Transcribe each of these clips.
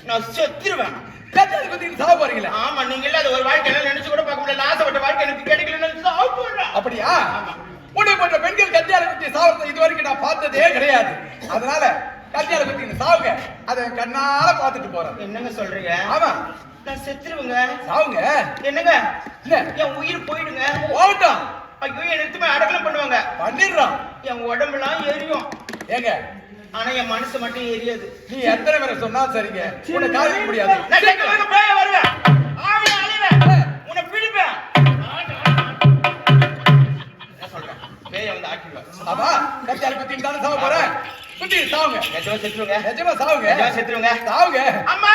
நான் செத்துருவேன். கத்தாது குத்திட்டு சாவ போறீங்களா? ஆமா, நீங்க இல்லாத ஒரு வாழ்க்கையில நினைச்சு கூட பார்க்க முடியல. ஆசைப்பட்ட வாழ்க்கை எனக்கு கிடைக்கலன்னு சாவ போறேன். அப்படியா? உன்னை போன்ற பெண்கள் கத்தியால குத்தி சாவத்தை இது வரைக்கும் நான் பார்த்ததே கிடையாது. அதனால கத்தியால குத்திட்டு சாவுங்க, அதை கண்ணால பார்த்துட்டு போறேன். என்னங்க சொல்றீங்க? ஆமா, நான் செத்துருவேங்க. சாவுங்க. என்னங்க? இல்ல, என் உயிர் போயிடுங்க. போகட்டும். ஐயோ, எனக்கு அடக்கலம் பண்ணுவாங்க. பண்ணிடுறோம். என் உடம்புலாம் எரியும். ஏங்க, ஆனா என் மனசு மட்டும் எரியாது. நீ எத்தனை பேரை சொன்னா சரிங்க, உன்னை காலிக்க முடியாது. வருவேன், ஆவில அழிவேன், உன்னை பிடிப்பேன். சொல்றேன், பேய வந்து ஆக்கிடுவேன். ஆமா, கத்தியால குத்திட்டு தானே சாவ போறேன். குத்தி சாவுங்க. நிஜமா செத்துருங்க. நிஜமா சாவுங்க. நிஜமா செத்துருங்க. சாவுங்க. அம்மா,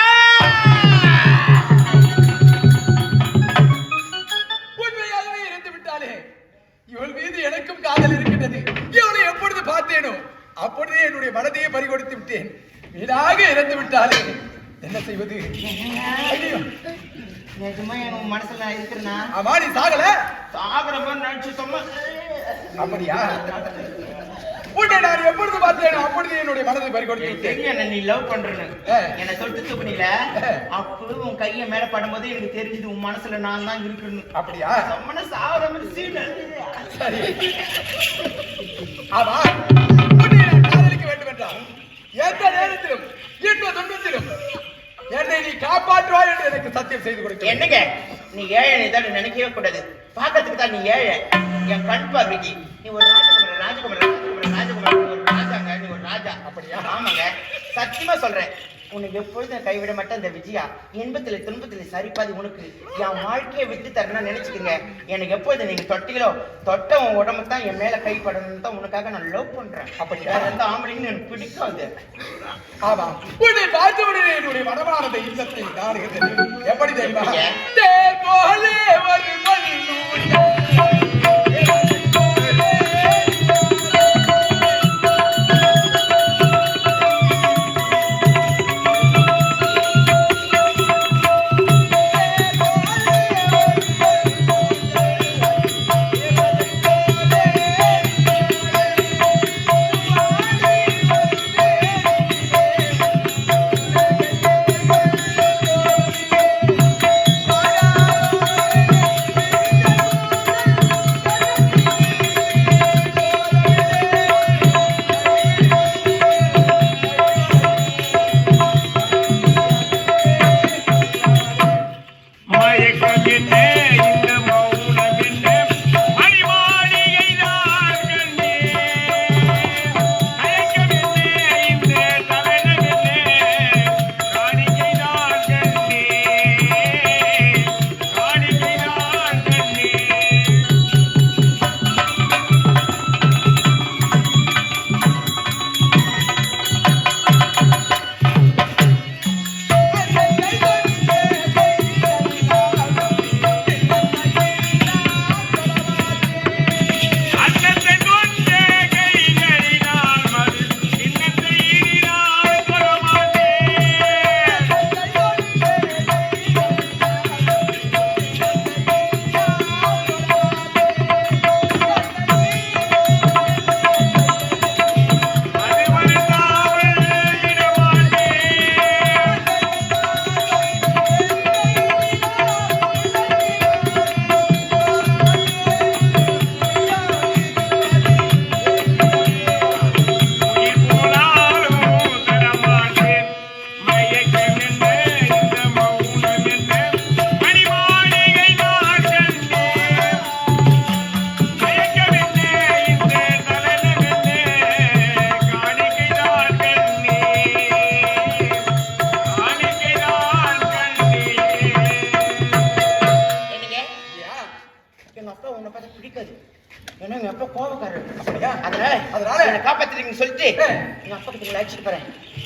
உண்மையாகவே இறந்து விட்டாலே. இவள் மீது எனக்கும் காதல் இருக்கின்றது. இவளை எப்பொழுது பார்த்தேனோ அப்பொழுதே என்னுடைய மனதையே பறிகொடுத்து விட்டேன். வீணாக இறந்து விட்டாலே என்ன செய்வது? நிஜமா என் மனசுல நான் இருக்கிறேன்னா? ஆமா, நீ சாகல. சாகர மாதிரி நினைச்சு சொன்ன. அப்படியா? உன்னை நான் எப்பொழுது பார்த்தேனோ அப்பொழுது என்னுடைய மனதை பறிகொடுத்து விட்டேன். என்ன நீ லவ் பண்றேன்னு என்ன தொட்டு தூக்குனீல, அப்போ உன் கைய மேல படும்போது எனக்கு தெரிஞ்சது உன் மனசுல நான் தான் இருக்கணும். அப்படியா? நம்மன சாகர மாதிரி சீன். சரி, ஆமா, உன்னை நான் காதலிக்க வேண்டும் என்றால் எந்த நேரத்திலும் எந்த துன்பத்திலும் என்னை நீ காப்பாற்றுவாய் என்று எனக்கு சத்தியம் செய்து கொடுக்க. என்னங்க, நீ ஏழை தான் நினைக்கவே கூடாது. பாக்கிறதுக்கு தான் நீ ஏழை. என் கண் பார்வைக்கு நீ ஒரு ராஜகுமாரன், ராஜகுமாரன், ராஜகுமாரன், ராஜகுமாரன், ஒரு ராஜாங்க. நீ ஒரு ராஜா. அப்படியா? ஆமாங்க, சத்தியமா சொல்றேன். உன்னை எப்பொழுதும் கைவிட மாட்டேன் இந்த விஜயா. இன்பத்துல துன்பத்துல சரிபாதி உனக்கு என் வாழ்க்கையை விட்டு தரணும்னு நினைச்சுக்கோங்க. எனக்கு எப்பொழுது நீங்க தொட்டீங்களோ தொட்ட உன் உடம்பு தான் என் மேல கைப்படணும் தான் உனக்காக நான் லவ் பண்றேன். அப்படி வேற எந்த ஆம்பளைன்னு எனக்கு பிடிக்காது. ஆமா, உன்னை பார்த்த உடனே என்னுடைய மனமானது இல்லத்தை காணுகிறது. எப்படி தெரியுமா?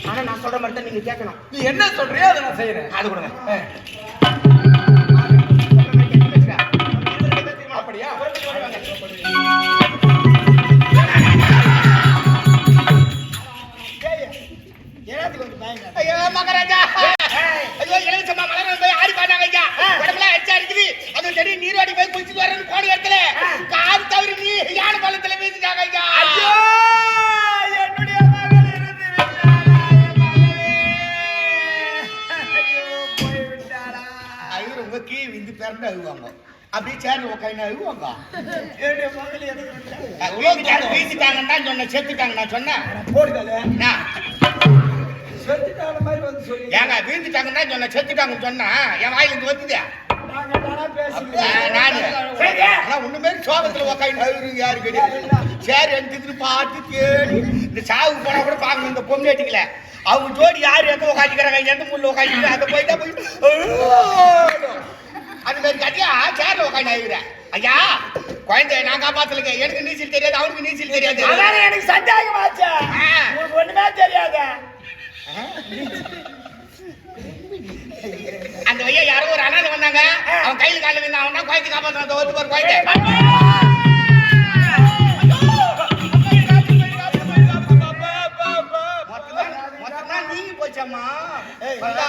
ஆனா நான் சொல்ற மாதிரி தான் நீங்க கேட்கணும். நீ என்ன சொல்றியோ அதை நான் செய்யறேன். அது கொடுங்க. அப்படியா? ஐயோ மகாராஜா, ஐயோ இளவரசம்மா மலர் போய் ஆடி பாட்டாங்க ஐயா. உடம்புலாம் எச்சா இருக்குது. அது சரி நீராடி போய் குளிச்சுட்டு வரேன்னு போன இடத்துல கால் தவறி நீ யானை பள்ளத்துல வீசிட்டாங்க ஐயா. ஐயோ என்னுடைய மகள் இருந்து விட்டாளா. ஐயோ உங்க கீ விந்து பிறந்து அழுவாங்க. அப்படியே சேர்ந்து உட்காந்து அழுவாங்க. என்னுடைய மகள் எனக்கு வீசிட்டாங்கன்னா சொன்ன செத்துட்டாங்க. நான் சொன்னேன் போடுதல செத்துட்டாங்க மாதிரி வந்து சொல்லி ஏங்க வீழ்ந்துட்டாங்கன்னா சொன்ன செத்துட்டாங்கன்னு சொன்னா என் வாயில இருந்து வந்துதே. ஒண்ணுமே சோகத்துல உக்காந்து யாரு கிடையாது. சேர் எடுத்துட்டு பாட்டு தேடி இந்த சாவு போனா கூட பாக்கணும். இந்த பொண்ணு ஏட்டிக்கல அவங்க ஜோடி யாரு எங்க உக்காந்துக்கிறாங்க எந்த முள்ள உக்காந்து அதை போயிட்டா போயிட்டு அது மாதிரி கட்டியா சேர்ல உக்காந்து ஆகிக்கிறேன். ஐயா குழந்தை நான் காப்பாத்தலுங்க. எனக்கு நீச்சல் தெரியாது, அவனுக்கு நீச்சல் தெரியாது. எனக்கு சந்தேகமாச்சா ஒண்ணுமே தெரியாது. அந்த வையா யாரோ ஒரு அனாதை வந்தாங்க. அவன் கையில கால விழுந்தா அவன் தான் குழந்தை காப்பாற்ற ஒரு குழந்தை. மொத்தம் நீங்க போச்சாமா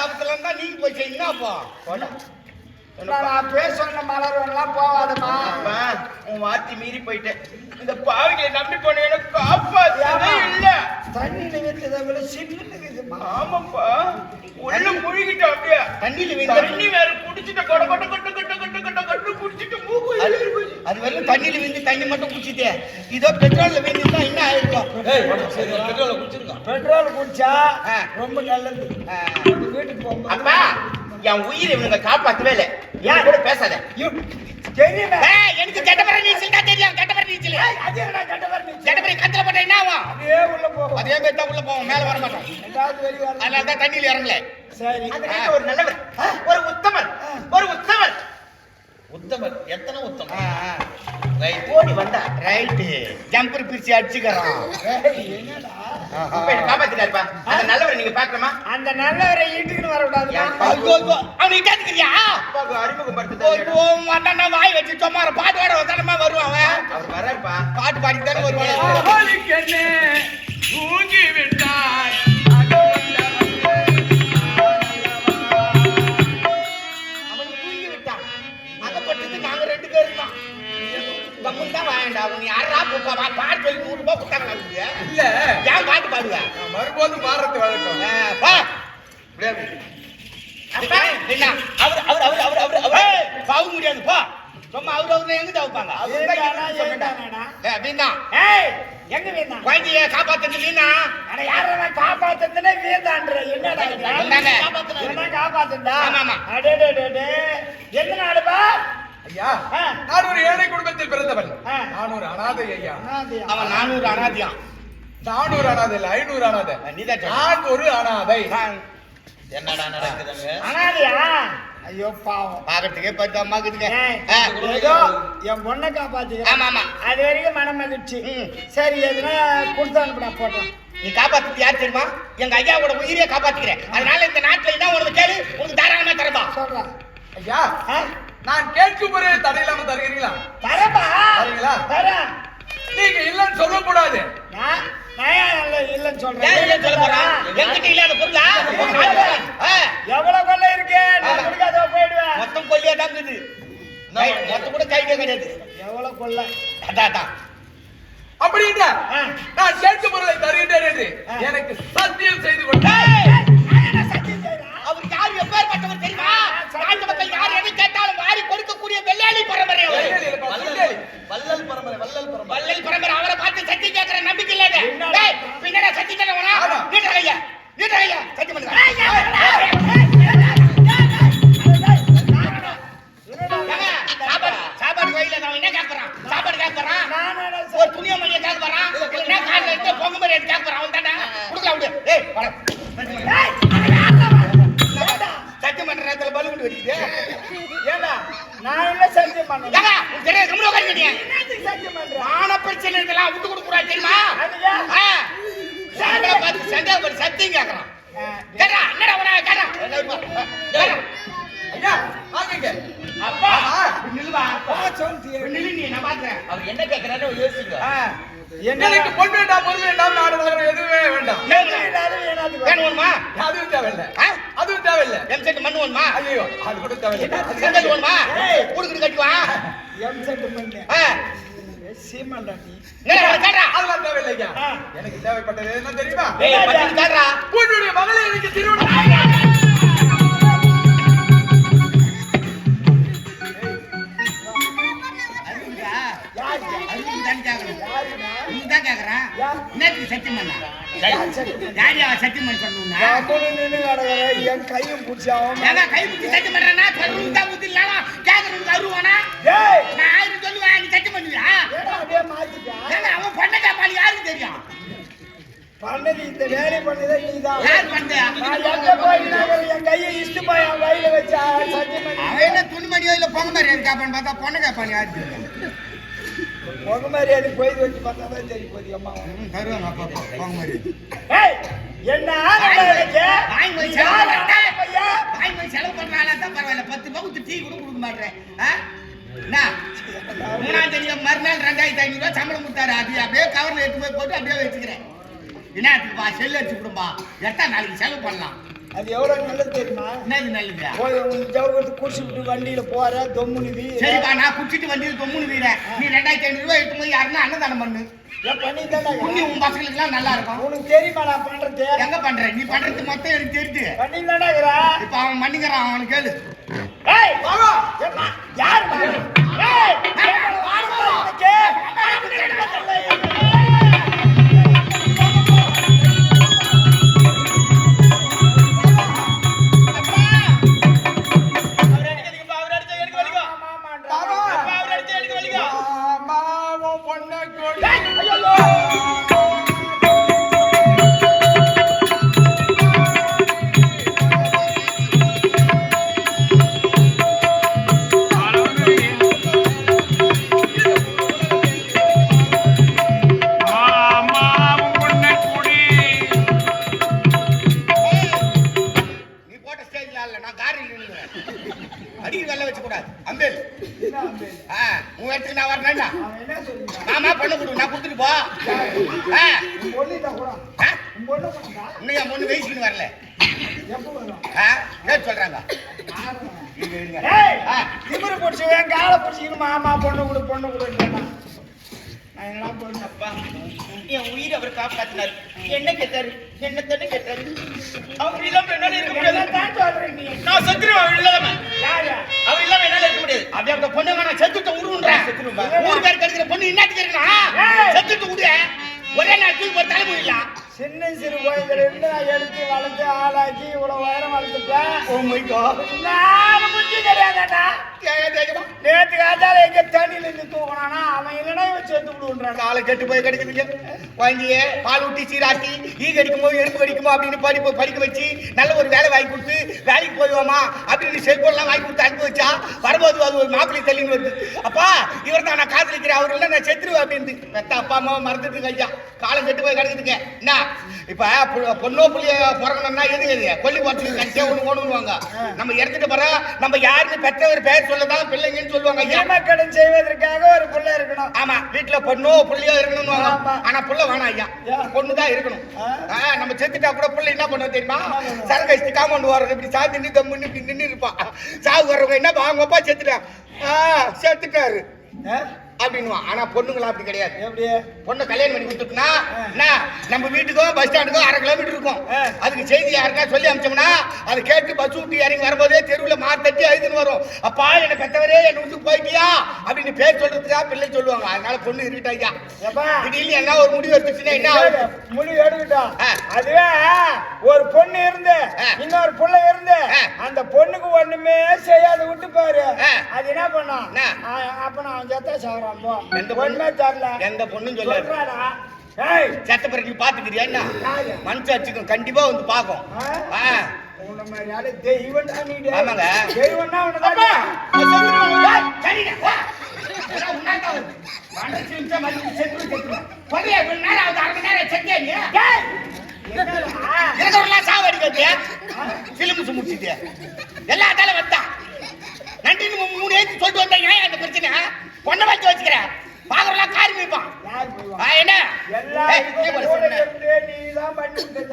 ஆபத்துல இருந்தா நீங்க போச்சு. என்னப்பா நான் பேச மலர்லாம் போவாதமா. உன் வார்த்தை மீறி போயிட்டேன். இந்த பாவிகளை நம்பி போன எனக்கு காப்பாத்தே இல்ல. தண்ணியில வைக்கிறத சின்ன ஆமாப்பா உள்ள முழுகிட்டோம். அப்படியே தண்ணியில வைக்க தண்ணி வேற குடிச்சிட்ட கொட கொட்ட கொட்ட கொட்ட கொட்ட கொட்ட கொட்ட குடிச்சிட்டு மூக்கு அது வெறும் தண்ணியில விந்து தண்ணி மட்டும் குடிச்சிட்டே. இதோ பெட்ரோல்ல விந்துட்டா என்ன ஆயிருக்கும். பெட்ரோல் குடிச்சிருக்கோம். பெட்ரோல் குடிச்சா ரொம்ப நல்லது. வீட்டுக்கு போகும். அப்பா என் உயிரை இவனுங்க காப்பாத்தவே இல்லை. ஏன் கூட பேசாத. தெரியுமே. எனக்கு கெட்டபர நீச்சல் தான் தெரியும். கெட்டபர நீச்சல். அது என்னடா கெட்டபர நீச்சல்? கெட்டபர கத்துல போட்டா என்ன ஆகும்? அப்படியே உள்ள போகும். அதே மாதிரி தான் உள்ள போவோம். மேல வர மாட்டோம். ரெண்டாவது வெளிய வர. அதனால தான் தண்ணியில இறங்கல. சரி. அது ஒரு நல்லவர். ஒரு உத்தமர். ஒரு உத்தமர். உத்தமர் எத்தனை உத்தமர்? ரைட். ஓடி வந்தா. ரைட். ஜம்பர் பிரிச்சு அடிச்சுக்கறான். என்னடா? இப்ப என்ன காப்பாத்திட்டாருப்பா. அந்த நல்லவரை நீங்க பார்க்கலாமா? அந்த நல்லவரை ஈட்டுக்குன்னு வர விடாதுடா. ஐயோ அவனை கேட்டுக்கிறியா? அப்பாக்கு அறிமுகப்படுத்துறாரு. ஓ மண்ணா வாய் வச்சு சும்மா பாட்டோட வந்தனமா வருவான் அவன். அவர் வராருப்பா. பாட்டு பாடி தான் வருவான். ஆளுக்கென்னே தூங்கி விட்டாய். அவன் தூங்கி விட்டான். அகப்பட்டது நாங்க 2 பேரும் தான். கம்முன் தான் வாயண்டா. உன் யாரா போப்பா பாட்டு சொல்லி 100 ரூபாய் கொடுத்தாங்க அவனுக்கு. இல்ல ஏன் பாட்டு பாடுவ? மறுபோது பாடுறது வழக்கம். பா. அப்பா என்ன? அவர் பாவு முடியாது போ. சும்மா அவர் எங்க தவப்பாங்க? ஏண்டானா? வீணா. ஏய், எங்க வீணா? குழந்தைய காப்பாத்துறது வீணா. அட யாரடா காப்பாத்துறதுனே வீணான்ற. என்னடா இது? என்னங்க? என்ன காப்பாத்துடா? ஆமாமா. அடடடடே. என்ன நாடுபா? ஐயா நான் ஒரு ஏழை குடும்பத்தில் பிறந்தவன். நான் ஒரு அனாதை ஐயா. அவன் 400 அனாதையாம். 400 அனாதை இல்ல 500 அனாதை. நீதான் நான் ஒரு அனாதை. என்னடா நடக்குதுங்க? அனாதையா? ஐயோ பாவம். பாக்கிறதுக்கே பத்து அம்மாக்குதுங்க. ஏதோ என் பொண்ணை காப்பாத்திக்கிறேன். ஆமா ஆமா. அது வரைக்கும் மனம் மகிழ்ச்சி. சரி எதுனா கொடுத்து அனுப்புடா போட்டோம். நீ காப்பாத்துறது யார் தெரியுமா? எங்க ஐயாவோட உயிரியை காப்பாத்திக்கிறேன். அதனால இந்த நாட்டுல என்ன உனக்கு கேளு, உனக்கு தாராளமா தரப்பா. சொல்றேன். ஐயா நான் கேட்கும் முறை தடையில்லாம தருகிறீங்களா? தரப்பா. தரீங்களா? தரேன். நீங்க இல்லன்னு சொல்ல கூடாது. நான் இல்லன்னு சொல்றேன். ஏன் இல்ல சொல்ல போறா? என்கிட்ட இல்லாத பொருளா? எவ்வளவு கொள்ள இருக்கு? நான் கொடுக்காத போயிடுவேன். மொத்தம் கொல்லியா தான் இருக்குது. மொத்தம் கூட கைட்டே கிடையாது. எவ்வளவு கொள்ள? அதான் அப்படின்னா நான் கேட்கும் பொருளை தருகின்றேன் என்று எனக்கு சத்தியம் செய்து கொண்டேன். அவர் யார் எப்பேற்பட்டவர் தெரியுமா? நாட்டு மக்கள் யார் எதை கேட்டாலும் வாரி கொடுக்கக்கூடிய வெள்ளாளி பரம்பரை அவர். வள்ளல் பரம்பரை. அவரை பார்த்து சத்தி கேட்கிற நம்பிக்கை இல்ல. டேய் பின்னடா சத்தி கேட்கவனா? நீட்டறையா சத்தி பண்ணுங்க. சாப்பாடு வயில நான் என்ன கேட்கறான்? சாப்பாடு கேட்கறான். ஒரு துணிய மணியை கேட்கறான். இல்ல கால்ல இருந்து பொங்க மாதிரி கேட்கறான். அவன் தானே குடுக்கலாம் விடு. ஏய் வர. சத்தியம் பண்ற நேரத்துல பலூன் வெடிக்குது. ஏண்டா நான் என்ன சத்தியம் பண்ணேன்? ஏங்க உன் தெரிய கம்முனு உட்காருங்க. என்னத்துக்கு சத்தியம் பண்ற? ஆன பிரச்சனை இதெல்லாம் விட்டு கொடுக்குறா தெரியுமா? அதுயா? சாப்பிட பார்த்து சந்தேகப்பட்டு சத்தியம் கேட்கறான். கேட்டா என்னடா உன கேட்டா? ஐயா வாங்க. அப்பா நில்லுவா. சொல்லிட்டியே. நில்லு நீ நான் பாக்குறேன். அவர் என்ன கேட்கறான்னு யோசிங்க. எனக்கு பொன் வேண்டாம் பொருள் வேண்டாம் நாடு நகரம் எதுவுமே வேண்டாம். வேணுமா? அதுவும் தேவையில்லை. அதுவும் தேவையில்லை. எம் செட் மண்ணு வேணுமா? ஐயோ அது கூட தேவையில்லை. செங்கல் வேணுமா? ஊருக்கு கட்டுவா. அதெல்லாம் தேவையில்லைங்க. எனக்கு தேவைப்பட்டது என்ன தெரியுமா? கேட்கறா உன்னுடைய மகளை எனக்கு திருமணம் சத்தியம் பண்ணா சத்தியம் பண்ண சொல்லுங்க. என் கையும் பிடிச்சி கை பிடிச்சி சத்தியம் பண்றேன்னா தான் ஊத்திடலாம். கேட்கறதுக்கு அருவானா? நான் 1000 சொல்லுவேன். நீ சத்தியம் பண்ணுவியா? அவன் பண்ண காப்பாளி யாருக்கு தெரியும்? பண்ணது இந்த வேலை பண்ணதே நீதான். யார் பண்ணா? என் கையை இஷ்டு போய் என் வயல வச்சா சத்தியம் பண்ணி அவன் என்ன துணிமணியோ இல்ல பொங்க மாதிரி காப்பான்னு பார்த்தா பொண்ணை காப்பாளி யாருக்கு தெரியும்? பொங்க மாதிரி அது போய் வச்சு பார்த்தா தான் சரி போதி அம்மா தருவாங்க அப்பா பொங்க மாதிரி. என்ன செலவு பண்றாங்க தான் பரவாயில்ல. 10 பவுத்து டீ கூட கொடுக்க மாட்டேன். என்ன 3ஆம் தேதி மறுநாள் 2500 ரூபாய் சம்பளம் கொடுத்தாரு. அது அப்படியே கவர்ல எடுத்து போய் போட்டு அப்படியே வச்சுக்கிறேன். என்னப்பா செல்லு வச்சு கொடுப்பா. எத்தனை நாளைக்கு செலவு பண்ணலாம்? அது எவ்வளவு நல்லது தெரியுமா? என்னது நல்லது? போய் ஜவுகத்து குடிச்சுட்டு வண்டியில போற தொம்முனி சரிப்பா நான் குடிச்சிட்டு வண்டியில் தொம்முனு வீரேன். நீ 2500 ரூபாய் எடுத்து போய் யாருன்னா அன்னதானம் பண்ணு. பண்ணி உன் பசங்களுக்கு எல்லாம் நல்லா இருக்கும். உனக்கு தெரியுமா நான் பண்றது? எங்க பண்ற? நீ பண்றது மொத்தம் எனக்கு தெரியுது. பண்ணி தானே இப்ப அவன் மன்னிக்கிறான். அவனுக்கு கேளு. யாரு எல்லாம் வச்சு கூடாது அம்பேல் என்ன அம்பே? உன் இடத்துக்கு நான் வரணும்னா அவன் என்ன சொல்லிட்டான்? மாமா பொண்ணு கொடு நான் கொடுத்துட்டு போ உன் பொண்ணுகிட்ட கூட. உன் பொண்ணு கொடுத்தா? இன்னும் என் பொண்ணு வயசுக்கு வரல எப்போ வரும்? என்ன சொல்றாங்க இருங்க, இருங்க. ஏய், திமிரு பிடிச்சவன் காலை பிடிச்சிக்கிட்டு மாமா பொண்ணு கொடு பொண்ணு கொடுன்னு நான் என்ன பொண்ணு அப்பா என் உயிர் அவர் காப்பாத்தினாரு என்ன கேட்டாரு என்ன தானே கேட்டாரு அவர் இல்லாம என்னால இருக்க முடியாது தான் சொல்றேன் நீ. நான் செத்துருவேன் அவர் இல்லாம யாரு? அவர் இல்லாம என்னால இருக்க முடியாது அப்படியே அந்த பொண்ணு நான் செத்துட்டு உருன்றேன் ஊருக்காரு கிடைக்கிற பொண்ணு இன்னத்துக்கு இருக்கணும் செத்துட்டு விடு ஒரே நாள் தூக்கி ஒரு தலைமுறை இல்ல சின்ன சிறு கோயில்கள் இருந்து நான் எடுத்து வளர்த்து ஆளாக்கி இவ்வளவு உயரம் வளர்த்துட்டேன். ஓ மை காட் நான் முஞ்சி கிடையாதாடா. நேற்று காத்தால எங்க தண்ணியில இருந்து தூக்கினானா அவன் இல்லைன்னா இவன் சேர்த்து விடுன்றான். காலை கெட்டு போய் கிடைக்குதுங்க வாங்கிய பால் ஊட்டி சீராட்டி ஈ கடிக்குமோ எறும்பு கடிக்குமோ அப்படின்னு படிக்க வச்சு நல்ல ஒரு வேலை வாங்கி கொடுத்து வேலைக்கு போயிடுவோமா அப்படின்னு செல்போன்லாம் வாங்கி கொடுத்து அனுப்பி வச்சா வரும்போது அது ஒரு மாப்பிள்ளை தள்ளின்னு வருது அப்பா இவர் தான் நான் காதலிக்கிறேன் அவர் இல்லை நான் செத்துருவேன் அப்படின்னு பெத்த அப்பா அம்மாவை மறந்துட்டு ஐயா காலம் கெட்டு போய் கிடக்குதுங்க என்ன இப்ப பொண்ணோ புள்ளிய பிறக்கணும்னா எது கொல்லி போட்டு கட்சியா ஒண்ணு ஓடுவாங்க நம்ம இறந்துட்டு போற நம்ம யாருன்னு பெற்றவர் பெயர் சொல்லதான் பிள்ளைங்கன்னு சொல்லுவாங்க ஐயா கடன் செய்வதற்காக ஒரு பிள்ளை இருக்கணும். ஆமா வீட்டுல பொண்ணோ புள்ளியோ இருக்கணும் ஆனா புள்ள வேணாம் ஐயா பொண்ணுதான் இருக்கணும் நம்ம செத்துட்டா கூட புள்ள என்ன பண்ணுவோம் தெரியுமா சரகஸ்தி காம்பவுண்ட் வர்றது இப்படி சாதி நின்று தம்முன்னு இப்படி நின்று இருப்பான் சாவு வர்றவங்க என்ன அவங்க அப்பா செத்துட்டான் செத்துட்டாரு அப்படின்னுவான் ஆனா பொண்ணுங்களா அப்படி கிடையாது எப்படி பொண்ணு கல்யாணம் பண்ணி கொடுத்துட்டுனா நம்ம வீட்டுக்கோ பஸ் ஸ்டாண்டுக்கோ 1/2 கிலோமீட்டர் இருக்கும் அதுக்கு செய்தி யாருக்கா சொல்லி அனுப்பிச்சோம்னா அதை கேட்டு பஸ் விட்டு இறங்கி வரும்போதே தெருவில் மாத்தட்டி அழுதுன்னு வரும் அப்பா என்ன பெற்றவரே என்ன விட்டு போயிட்டியா அப்படின்னு பேர் சொல்றதுக்கா பிள்ளை சொல்லுவாங்க அதனால பொண்ணு இருக்கட்டா திடீர்னு என்ன ஒரு முடிவு எடுத்துச்சுன்னா என்ன முடிவு எடுக்கட்டும் அதுவே ஒரு பொண்ணு இருந்து இன்னொரு புள்ள இருந்து அந்த பொண்ணுக்கு ஒண்ணுமே செய்யாத விட்டு பாரு அது என்ன பண்ணான் அப்ப நான் ஜெத்த சார் எந்த பொண்ணும் சொல்றாடா சத்த பிறகு பாத்துக்கிறியா என்ன மனசாட்சிக்கும் கண்டிப்பா வந்து பாக்கும் ஆமாங்க சாவடிக்க சிலிமுசு முடிச்சுட்டு எல்லாத்தால வந்தான் நன்றின்னு 3 ஏத்தி சொல்லிட்டு வந்தா ஏன் அந்த பிரச்சனை பொண்ணை வச்சு வச்சுக்கிறேன் பாக்குறலாம் காரி வைப்பான் என்ன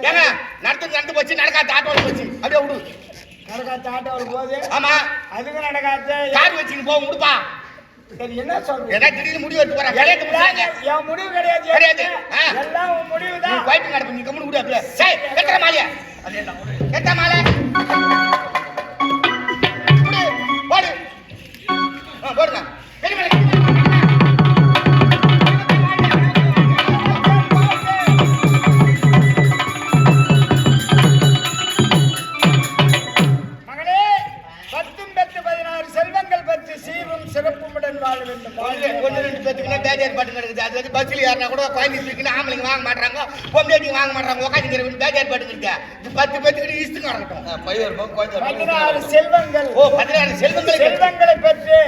ஏங்க நடந்து போச்சு நடக்காத ஆட்டோல போச்சு அப்படியே விடு நடக்காத ஆட்டோல போகுது ஆமா அதுக்கு நடக்காத கார் வச்சுன்னு போக விடுப்பா சரி என்ன சொல்ற ஏன்னா திடீர்னு முடிவு எடுத்து போறேன் கல்யாணத்து முடியாங்க என் முடிவு கிடையாது கிடையாது எல்லாம் உன் முடிவு தான் குவைட் நடப்பு நீ கம்முனு விடு அப்படியே சரி கெட்ட மாலையா அது என்ன கெட்ட மாலை போடு போடுங்க பஸ்ல யாருனா கூட குழந்தைங்க ஆம்பளைங்க வாங்க மாட்டாங்க பொம்பளைங்க வாங்க மாட்டாங்க உட்காந்துக்கிற பேக் ஏற்பாடு இருக்கு 10 பேத்துக்கு இஸ்து நடக்கட்டும் 16 செல்வங்கள் 16 செல்வங்களை பெற்று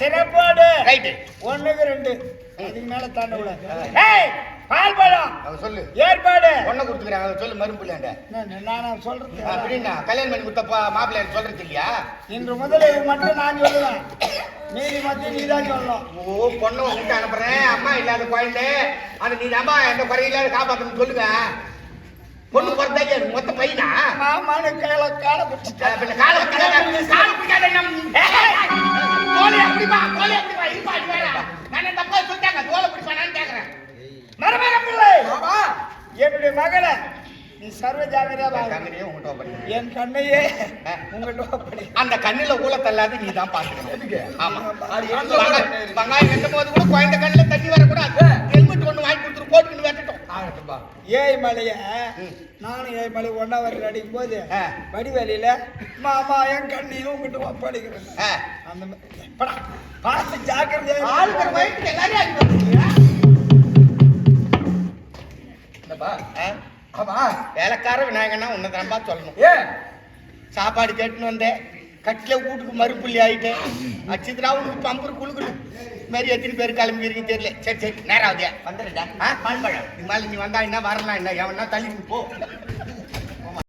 சிறப்போடு ரைட் 1க்கு 2 அதுக்கு மேல தாண்ட கூடாது ஏய் பால் பழம் அவ சொல்லு ஏற்பாடு ஒண்ண கொடுத்துக்கறாங்க அத சொல்லு மறுப்புலங்க நான் சொல்றது அப்படினா கல்யாணம் பண்ணி கொடுத்தப்ப மாப்பிள்ளை சொல்றது இல்லையா இன்று முதல்ல இது மட்டும் நான் சொல்லுவேன் மீதி மத்தி நீ தான் சொல்லணும் ஓ பொண்ணு உன்கிட்ட அனுப்புறேன் அம்மா இல்லாத குழந்தை ஆனா நீ அம்மா எந்த குறையில்லாத காப்பாத்தணும் சொல்லுங்க பொண்ணு பிறந்தாங்க மொத்த பையனா மாமானு கால பிடிச்சிட்டேன் பின்ன கால பிடிக்காத தோலை அப்படிப்பா இருப்பா வேற நான் தப்பா சொல்லிட்டாங்க தோலை பிடிப்பானான்னு கேக்குறேன் மரமர பிள்ளை என்னுடைய மகளை நீ சர்வ ஜாகிரதையா கண்ணையே உங்கள்கிட்ட ஒப்படி என் கண்ணையே உங்கள்கிட்ட ஒப்படி அந்த கண்ணில ஊழ தள்ளாது நீ தான் பாத்துக்கணும் ஆமா வெங்காயம் வெட்டும் போது கூட குழந்தை கண்ணில் தண்ணி வரக்கூடாது ஹெல்மெட் ஒண்ணு வாங்கி கொடுத்துரு போட்டுக்கிட்டு வெட்டட்டும் ஏய் மலைய நானும் ஏய் மலை ஒன்னா வரையில் அடிக்கும் போது வடிவேலியில மாமா என் கண்ணையும் உங்ககிட்ட ஒப்படைக்கிறேன் அந்த பார்த்து ஜாக்கிரதையா ஆளுக்கிற வயிற்று எல்லாரையும் அடிக்க ஆமா வேலைக்கார விநாயகனா உன்னதான்பா சொல்லணும் சாப்பாடு கேட்டுன்னு வந்தேன் கட்டில வீட்டுக்கு மறுப்புள்ளி ஆயிட்டேன் அச்சுதுனா உனக்கு பம்பு குழுக்குது மாதிரி எத்தனை பேர் கிளம்பிக்கிறீங்க தெரியல சரி நேரம் ஆகுதியா வந்துடுடா பால் பழம் இது மாதிரி நீ வந்தா என்ன வரலாம் என்ன எவனா தள்ளி போ